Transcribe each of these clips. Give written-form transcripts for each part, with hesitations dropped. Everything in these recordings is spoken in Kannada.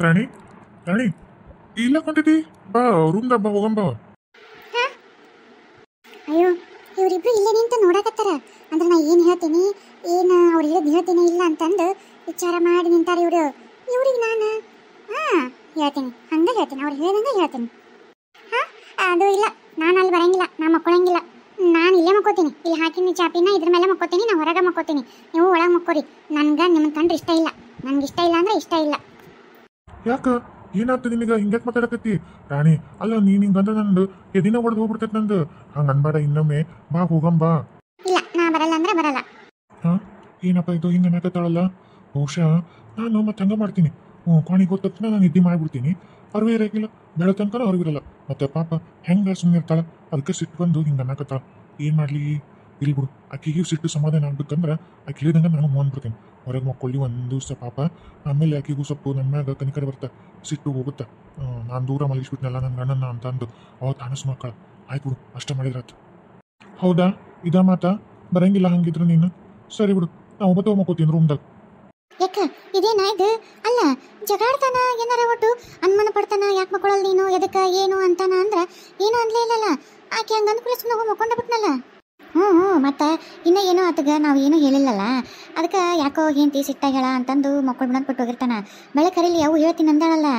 ರಾಣಿ ರಾಣಿ ಇಲ್ಲ ಕೊಂಟಿದ್ದಿ ಬಾ ರೂಮ್ದಾಗ ಬಾ ಹೋಗಂಬ. ಅಯ್ಯೋ ಇವರಿಬ್ರು ಇಲ್ಲೇ ನಿಂತು ನೋಡಕತ್ತಾರ ಅಂದ್ರೆ ನಾ ಏನು ಹೇಳ್ತೀನಿ ಏನು ಅವ್ರು ಹೇಳಿದ್ ಹೇಳ್ತೀನಿ ಇಲ್ಲ ಅಂತಂದು ವಿಚಾರ ಮಾಡಿ ನಿಂತಾರ ಇವ್ರಿಗೆ ನಾನು ಹೇಳ್ತೀನಿ ಹಂಗೆ ಹೇಳ್ತೀನಿ ಅವ್ರು ಹೇಳ್ದಂಗೆ ಹೇಳ್ತೀನಿ. ಅದು ಇಲ್ಲ ನಾನು ಅಲ್ಲಿ ಬರಂಗಿಲ್ಲ ನಾ ಮಕ್ಕೊಳಂಗಿಲ್ಲ. ನಾನು ಇಲ್ಲೇ ಮಕ್ಕೋತೀನಿ, ಇಲ್ಲಿ ಹಾಕಿನಿ ಚಾಪಿನ ಇದ್ರ ಮೇಲೆ ಮಕ್ಕೋತೀನಿ, ನಾ ಹೊರಗೆ ಮಕ್ಕೋತೀನಿ, ನೀವು ಒಳಗೆ ಮಕ್ಕೋರಿ. ನನ್ಗೆ ನಿಮ್ಮನ್ನ ಕಂಡ್ರೆ ಇಷ್ಟ ಇಲ್ಲ, ನನ್ಗೆ ಇಷ್ಟ ಇಲ್ಲ ಅಂದ್ರೆ ಇಷ್ಟ ಇಲ್ಲ. ಯಾಕ ಏನಾಗ್ತದೆ ನಿನಗ ಹಿಂಗ್ಯಾಕ್ ಮಾತಾಡಕತ್ತಿ ರಾಣಿ? ಅಲ್ಲ ನೀನ್ ಹಿಂಗಂದ್ರೆ ನಂದು ಎದಿನ ಹೊಡೆದು ಹೋಗ್ಬಿಡ್ತೈತಿ ನಂದು. ಹಂಗ ಅನ್ಬೇಡ, ಇನ್ನೊಮ್ಮೆ ಬಾ ಹೋಗಂಬಾ. ಇಲ್ಲ ನಾ ಬರಲ್ಲ ಅಂದ್ರೆ ಬರಲ್ಲ. ಏನಪ್ಪ ಇದು ಹಿಂಗ ಅನ್ನಕತ್ತಾಳಲ್ಲ? ಬಹುಶಃ ನಾನು ಮತ್ತೆ ಹಂಗ ಮಾಡ್ತೀನಿ. ಕಾಣಿಗೆ ಗೊತ್ತ ನಾನು ನಿದ್ದೆ ಮಾಡ್ಬಿಡ್ತೀನಿ, ಅರಿವಿ ಇರಕಿಲ್ಲ, ಬೆಳ ತನಕ ಅರಿವಿರಲ್ಲ. ಮತ್ತೆ ಪಾಪ ಹೆಂಗ ಸುಮ್ಮನೆ ಇರ್ತಾಳ, ಅದಕ್ಕೆ ಸಿಟ್ಟು ಬಂದು ಹಿಂಗ ಅನ್ನಕತ್ತಾಳ. ಏನ್ ಮಾಡ್ಲಿ? ಇಲ್ಲಿ ಬಿಡು, ಆಕೆಗೆ ಸಿಟ್ಟು ಸಮಾಧಾನ ಆಗ್ಬೇಕಂದ್ರೆ ಆಕೆ ಹೇಳಿದಂಗೆ ನಾನು ಬಂದ್ಬಿಡ್ತೀನಿ. ಹೊರಗೆ ಮಕ್ಕೊಳ್ಳಿ ಒಂದು ದಿವಸ ಪಾಪ, ಆಮೇಲೆ ಆಕೆಗೂ ಸ್ವಲ್ಪ ನನ್ನ ಮ್ಯಾಗ ಕನಿಕರ ಬರ್ತಾ ಸಿಟ್ಟು ಹೋಗುತ್ತಾ. ನಾನು ದೂರ ಮಲಗಿಸ್ಬಿಟ್ನಲ್ಲ ನನ್ನ ಗಣ್ಣನ ಅಂತ ಅಂದು ಅವತ್ತು ಅನಸ್ ಮಕ್ಕಳ ಆಯ್ತು ಬಿಡು, ಅಷ್ಟ ಮಾಡಿದ್ರಾತು. ಹೌದಾ ಇದ ಮಾತಾ? ಬರಂಗಿಲ್ಲ ಹಂಗಿದ್ರು ನೀನು? ಸರಿ ಬಿಡು, ನಾ ಒಬ್ಬತ್ತು ಮಕ್ಕೋತೀನಿ ರೂಮ್ದಾಗ. ಯಾಕ ಇದೇನ ಇದು? ಅಲ್ಲ ಜಗಾಡ್ತಾನ ಏನಾರ ಒಟ್ಟು ಅನುಮಾನ ಪಡ್ತಾನ, ಯಾಕೆ ಮಕ್ಕಳಲ್ಲ ನೀನು ಎದಕ್ಕೆ ಏನು ಅಂತಾನ ಅಂದ್ರೆ ಏನು ಅನ್ಲೇ ಇಲ್ಲಲ್ಲ. ಆಕೆ ಹಂಗೆ ಅಂದ್ಕೂಲ ಸುಮ್ಮನೆ ಹೋಗಿ ಮಕ್ಕೊಂಡ ಬಿಟ್ನಲ್ಲ. ಮತ್ತೆ ಇನ್ನೂ ಏನೋ ಆತಗ ನಾವು ಏನೂ ಹೇಳಿಲ್ಲಲ್ಲ, ಅದಕ್ಕೆ ಯಾಕೋ ಏಂತಿ ಸಿಟ್ಟಾಗ ಹೇಳ ಅಂತಂದು ಮಕ್ಕಳು ಬಿಡಂತ ಬಿಟ್ಟು ಹೋಗಿರ್ತಾನ. ಬೆಳೆ ಕರೀಲಿ ಅವು ಹೇಳ್ತೀನಿ ಅಂದಾಳಲ್ಲ,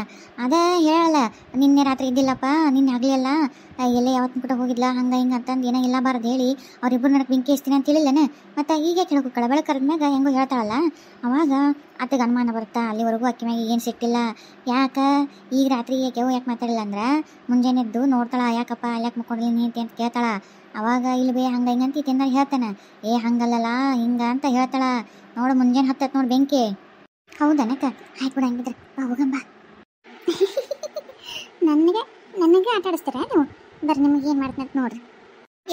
ಅದೇ ಹೇಳಲ್ಲ ನಿನ್ನೆ ರಾತ್ರಿ ಇದ್ದಿಲ್ಲಪ್ಪ, ನಿನ್ನೆ ಆಗಲಿಲ್ಲ, ಎಲ್ಲೇ ಯಾವತ್ತು ಬಿಟ್ಟು ಹೋಗಿದ್ಲ ಹಂಗೆ ಹಿಂಗೆ ಅಂತಂದು ಏನೋ ಇಲ್ಲ ಬಾರದು ಹೇಳಿ ಅವ್ರಿಬ್ಬರು ನನಗೆ ಬೆಂಕಿ ಇಸ್ತೀನಿ ಅಂತ ಹೇಳಿಲ್ಲನೆ. ಮತ್ತು ಈಗ ಕೇಳೋಕ್ಕಳ ಬೆಳೆ ಕರೆದ್ಮ್ಯಾಗ ಹೆಂಗೋ ಹೇಳ್ತಾಳಲ್ಲ, ಅವಾಗ ಆತಗೆ ಅನುಮಾನ ಬರುತ್ತಾ. ಅಲ್ಲಿವರೆಗೂ ಅಕ್ಕಿ ಮ್ಯಾಗ ಏನು ಸಿಟ್ಟಿಲ್ಲ. ಯಾಕೆ ಈಗ ರಾತ್ರಿ ಯಾಕೆ ಮಾತಾಡಿಲ್ಲ ಅಂದ್ರೆ ಮುಂಜಾನೆ ಎದ್ದು ನೋಡ್ತಾಳ, ಯಾಕಪ್ಪ ಯಾಕೆ ಮಕ್ಕೊಂಡ್ಲಿ ನೀತಿ ಅಂತ ಕೇಳ್ತಾಳ. ಅವಾಗ ಇಲ್ಲಿ ಬೇ ಹಂಗೆ ಹಿಂಗಂತ ತಿಂದಾಗ ಹೇಳ್ತಾನೆ, ಹಂಗಲ್ಲಲ್ಲ ಹಿಂಗ ಅಂತ ಹೇಳ್ತಾಳ. ನೋಡು ಮುಂಜಾನೆ ಹತ್ತತ್ ನೋಡಿ ಬೆಂಕಿ. ಹೌದನಕ್ಕ? ಆಯ್ತು ಬಿಡ, ಹಂಗಿದ್ರೆ ಬಾ ಹೋಗಂಬ. ನನಗೆ ಆಟ ಆಡಿಸ್ತಾರ ನೀವು? ಬರ್ರಿ ನಿಮ್ಗೆ ಏನು ಮಾಡ್ತಂತ ನೋಡ್ರಿ.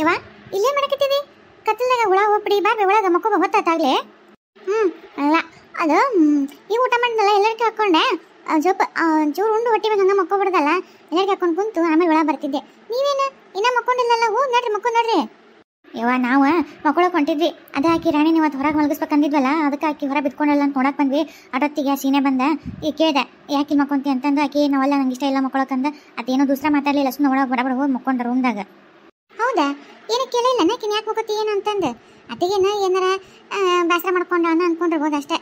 ಯವ್ವ ಇಲ್ಲೇ ಮಾಡಕತ್ತೀವಿ, ಕತ್ತಲಾಗ ಹುಳ ಹೋಗ್ಬಿಡಿ, ಬಾಬಿ ಒಳಗೆ ಮಕ್ಕೋಬ ಹೊತ್ತಾಗ್ಲಿ. ಅಲ್ಲ ಅದು ಈ ಊಟ ಮಾಡಿದ್ನಲ್ಲ ಎಲ್ಲರಿಗೂ ಹಾಕ್ಕೊಂಡೆ, ಸ್ವಲ್ಪ ಚೂರು ಉಂಡು ಹೊಟ್ಟಿ ಮೇಲೆ ಹಂಗೆ ಮಕ್ಕೋಬಿಡ್ದಲ್ಲ, ಎಲ್ಲರಿಗೂ ಹಾಕೊಂಡು ಕುಂತು ಆಮೇಲೆ ಒಳಗೆ ಬರ್ತಿದ್ದೆ. ನೀವೇನು ಇನ್ನೂ ಮಕ್ಕೊಂಡಿಲ್ಲಲ್ಲ? ಹೋಗಿ ನೋಡ್ರಿ ಮಕ್ಕೊಂಡು ನೋಡ್ರಿ. ಯವ್ವ ನಾವು ಮಕ್ಕೊಳಕ್ಕೆ ಹೊಂಟಿದ್ವಿ, ಅದೇ ಆಕಿ ರಾಣಿ ನೀವು ಅದು ಹೊರಗೆ ಮಲಗಿಸ್ಬೇಕಂದಿದ್ವಲ್ಲ, ಅದಕ್ಕೆ ಆಕಿ ಹೊರ ಬಿತ್ಕೊಂಡಲ್ಲ ಅಂತ ನೋಡಕ್ಕೆ ಬಂದ್ವಿ. ಅಟೊತ್ತಿಗೆ ಸೀನೆ ಬಂದ ಈಗ ಕೇಳಿದೆ ಯಾಕೆ ಮಕ್ಕೊಂತಿ ಅಂತಂದು. ಆಕಿ ನಾವೆಲ್ಲ ನಂಗೆ ಇಷ್ಟ ಇಲ್ಲ ಮಕ್ಕೊಳಕ್ಕಂದ ಅದೇನೋ ದೂಸರ ಮಾತಾಡಲಿಲ್ಲ, ಸುಮ್ಮನೆ ಒಳಗೆ ಬಡ ಹೋಗಿ ಮಕ್ಕೊಂಡ್ರ ರೂಮ್ದಾಗ. ಹೌದಾ? ಏನಕ್ಕೆ ಕೇಳಿಲ್ಲ ನಾಕಿನ ಯಾಕೆ ಹೋಗತ್ತಿ ಏನು ಅಂತಂದು. ಅತಿಗೇನ ಏನಾರ ಬೇಸರ ಮಾಡ್ಕೊಂಡ ಅನ್ಕೊಂಡಿರ್ಬೋದು ಅಷ್ಟೇ.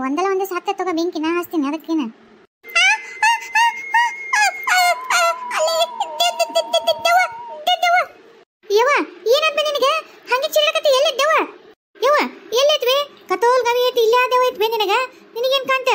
ಒಂದಲ್ಲ ಒಂದು ಸಾಕ್ತ ತಗೋ ಬೆಂಕಿ ನಾ ಹಾಸ್ತೀನಿ ಅದಕ್ಕೇನು. ಯವ್ವ ಏನಂತ ನಿನಗೆ ಹಂಗೆ ಚಿಲ್ಲಕತ್ತಿ? ಎಲ್ಲಿದ್ದವ ಯವ್ವ? ಎಲ್ಲಿದ್ವಿ? ಕತೋಲ್ ಗವಿ ಐತಿ, ಇಲ್ಲ ದೇವ ಐತಿ ನಿನಗೆ. ನಿನಗೇನು ಕಾಂತ?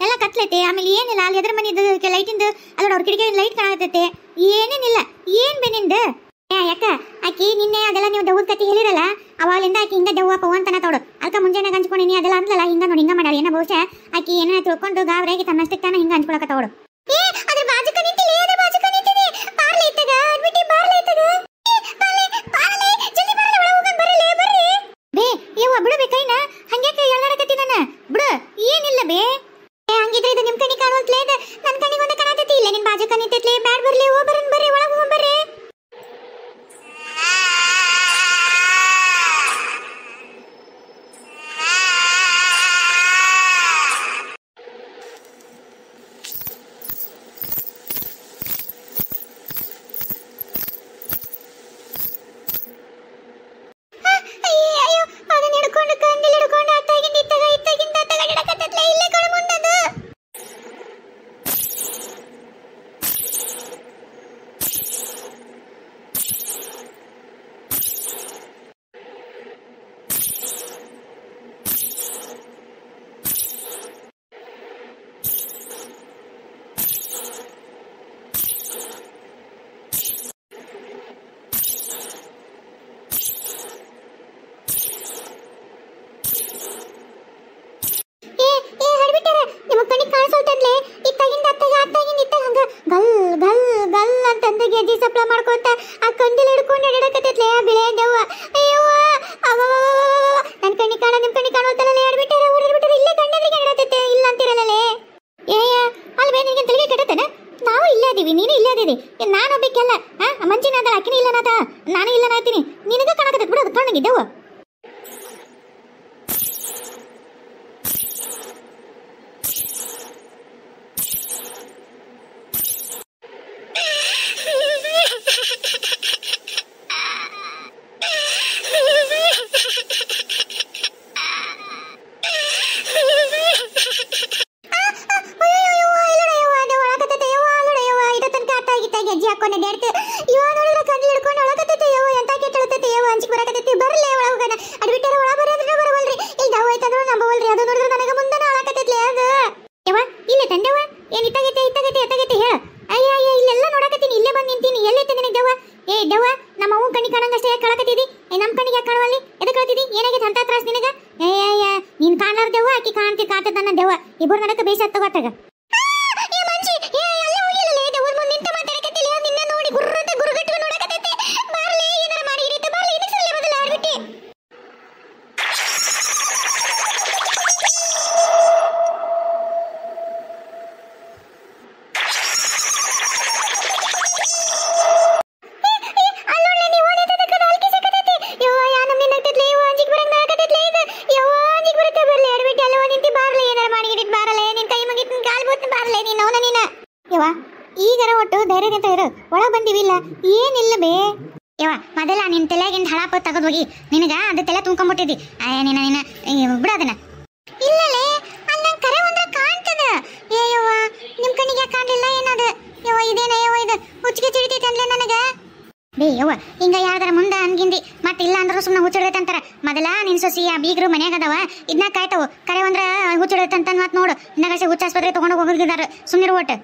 ಎಲ್ಲ ಕತ್ಲೈತೆ, ಆಮೇಲೆ ಏನಿಲ್ಲ ಅಲ್ಲಿ ಎದ್ರ ಮನೆ ಲೈಟಿಂದ ಅಲ್ಲೋಡ ಅವ್ರ ಕಿಡಿಗೆ ಲೈಟ್ ಕಾಣತೈತೆ, ಏನೇನಿಲ್ಲ. ಏನ್ ಬೇನಿಂದ? ಯಾಕ ಆಕಿ ನಿನ್ನೆ ಅದೆಲ್ಲ ನೀವು ದವ್ವದ ಕತಿ ಹೇಳಿರಲ್ಲ, ಅವಾಗಲಿಂದ ಆಕಿ ಹಿಂಗ ದವ್ವ ಪವ ಅಂತನ ತೋಡು. ಅದಕ್ಕೆ ಮುಂಜಾನೆ ಹಂಚ್ಕೊಂಡಿನಿ ಅದೆಲ್ಲ ಅಂದ್ಲಲ್ಲ, ಹಿಂಗ ನೋಡಿ ಹಿಂಗ ಮಾಡ್ಯಾಳ. ಏನೋ ಬಹುಶಃ ಆಕಿ ಏನ ತಿಳ್ಕೊಂಡು ಗಾವ್ರಾಗಿ ತನ್ನಷ್ಟಕ್ಕೆ ತಾನ ಹಿಂಗ ಹಂಚ್ಕೊಳಕತ್ತವಳು. ಅದ್ರ ಬಾಜುಕ ನಿಂತಿಲಿ, ಅದ್ರ ಬಾಜುಕ ನಿಂತಿನಿ. ಬಾರ್ಲಿ ಇತ್ತಗ ಅಡ್ಬಿಟ್ಟಿ, ಬಾರ್ಲಿ ಇತ್ತಗ ಜಲ್ದಿ ಬರಲ್ಲ, ಒಳ ಹೋಗನ್ ಬರಲ್ಲ ಬರ್ರಿ. ಬೇ ಯವ್ವ ಬಿಡು ಬೇ ಕೈನ, ಹಂಗ್ಯಾಕೆ ಎಲ್ಲಾಡಕತ್ತಿ ನನ್ನ ಬಿಡು. ಏನಿಲ್ಲ ಬೇ, ಹಂಗಿದ್ರೆ ಇದು ನಿಮ್ ಕಣಿ ಕಾಣುತ್ತಲೇ, ಇದು ನನ್ನ ಕಣಿಗೆ ಒಂದೇ ಕಾಣತೈತಿ. ಇಲ್ಲ ನಿನ್ ಬಾಜು ಕಣಿತೈತ್ಲೆ, ಬ್ಯಾಡ್ ಬರ್ಲಿ, ಓ ಬರನ್ ಬರ್ರಿ, ಒಳಗೆ ಹೋಗ್ ಬರ್ರಿ. ಅಯ್ಯೋ ಅದನ್ನ ಹಿಡ್ಕೊಂಡು ಕಂದಿಲ್ ಹಿಡ್ಕೊಂಡು ಅತ್ತಾಗಿಂದ ಇತ್ತಾಗಿಂದ ತಗಡಕತ್ತತ್ಲೆ, ಇಲ್ಲೇ ಕಣ ಮುಂದದು. ನಾನು ಒಬ್ಬಕ್ಕೆಲ್ಲ ಮಂಚಿನ ಅದ ಅಕ್ಕಿನ ಇಲ್ಲನಾತ ನಾನು ಇಲ್ಲನಾತೀನಿ ನಿನಗ ಕಾಣಕತ್ತೈತಿ ಬಿಡು ಅದು ಕಣ್ಣಗಿದ್ದೆವು ಗೆಜ್ಜೆ ಹಾಕೊಂಡೆ ಡ್ಯಾಡ್ತು ಇವ ನೋಡಿದ್ರೆ ಕಣ್ಣು ಹಿಡ್ಕೊಂಡು ಒಳಗತ್ತೈತೆ ಯವ್ವ ಎಂತ ಕೆಟ್ಟಳತೈತೆ ಯವ್ವ ಅಂಚಿಗೆ ಬರಕತ್ತೈತಿ ಬರಲೇ ಒಳಗನ ಅದು ಬಿಟ್ಟರೆ ಒಳ ಬರೋದ್ರೆ ಬರವಲ್ರಿ ಇಲ್ಲಿ ದವ ಐತಂದ್ರು ನಂಬವಲ್ರಿ ಅದು ನೋಡಿದ್ರೆ ನನಗೆ ಮುಂದನ ಒಳಕತ್ತೈತ್ಲೆ ಅದು ಯವ್ವ ಇಲ್ಲ ತಂದವ ಏನ್ ಇತ್ತಾಗೈತೆ ಹೇಳ ಅಯ್ಯ ಇಲ್ಲೆಲ್ಲ ನೋಡಕತ್ತೀನಿ ಇಲ್ಲೇ ಬಂದು ನಿಂತೀನಿ ಎಲ್ಲೈತೆ ನಿನಗೆ ದವ್ವ ಏ ದವ್ವ ನಮ್ಮ ಅವ್ವ ಕಣ್ಣಿ ಕಾಣಂಗಷ್ಟೇ ಯಾಕೆ ಕಳಕತ್ತಿದಿ ನಮ್ಮ ಕಣ್ಣಿಗೆ ಯಾಕೆ ಕಾಣವಲ್ಲಿ ಎದಕ್ಕೆ ಕಳ್ತಿದಿ ಏನಾಗೈತೆ ಅಂತ ತ್ರಾಸ ನಿನಗ ಏ ನೀನ್ ಕಾಣ್ಲಾರ್ದವ್ವ ಆಕಿ ಕಾಣ್ತದ ನನ್ನ ದವ್ವ ಇಬ್ಬರು ನನಗೆ ಬೇಸತ್ತ ತಗೋತಾಗ ಈಗರ ಒಟ್ಟು ಧೈರ್ಯದಿಂದ ಇರು ಒಳ ಬಂದಿವಿಲ್ಲ ಏನಿಲ್ಲ ಬೇ ಯವ್ವ ಮೊದಲ ನಿನ್ ತಲೆಗಿಂದ ಹಳಾಪ ತೆಗೆದು ಹೋಗಿ ನಿನಗ ಅದು ತಲೆ ತುಂಬ್ಕೊಂಡ್ಬಿಟ್ಟಿದ್ದಿ ಬಿಡೋದನ್ನ ಇಲ್ಲಲೇ ಅಲ್ಲಿ ನಂಗೆ ಕರೆ ಒಂದ್ರ ಕಾಣ್ತದ ಏ ಯವ್ವ ನಿಮ್ ಕಣ್ಣಿಗೆ ಯಾಕೆ ಕಾಣಲಿಲ್ಲ ಏನದ ಯವ್ವ ಇದೇನ ಯವ್ವ ಇದು ಹುಚ್ಚಿಗೆ ಚಿಡಿತೈತೆ ಅಂದ್ಲೆ ನನಗ ಬೇ ಯವ್ವ ಹಿಂಗ ಯಾರ್ದಾರ ಮುಂದ ಅನ್ಗಿಂದಿ ಮತ್ತೆ ಇಲ್ಲ ಅಂದ್ರೂ ಸುಮ್ಮನೆ ಹುಚ್ಚಿಡೈತೆ ಅಂತಾರ ಮೊದಲ ನಿನ್ ಸೊಸಿ ಆ ಬೀಗರು ಮನ್ಯಾಗ ಅದಾವ ಇದನ್ನ ಕಾಯ್ತಾವು ಕರೆ ಒಂದ್ರ ಹುಚ್ಚಿಡೈತೆ ಅಂತ ಮತ್ ನೋಡು ಇನ್ನಗಸೆ ಹುಚ್ಚ ಆಸ್ಪತ್ರೆ ತಗೊಂಡು ಹೋಗಿದಾರ ಸುಮ್ಮನಿರು ಒಟ್ಟು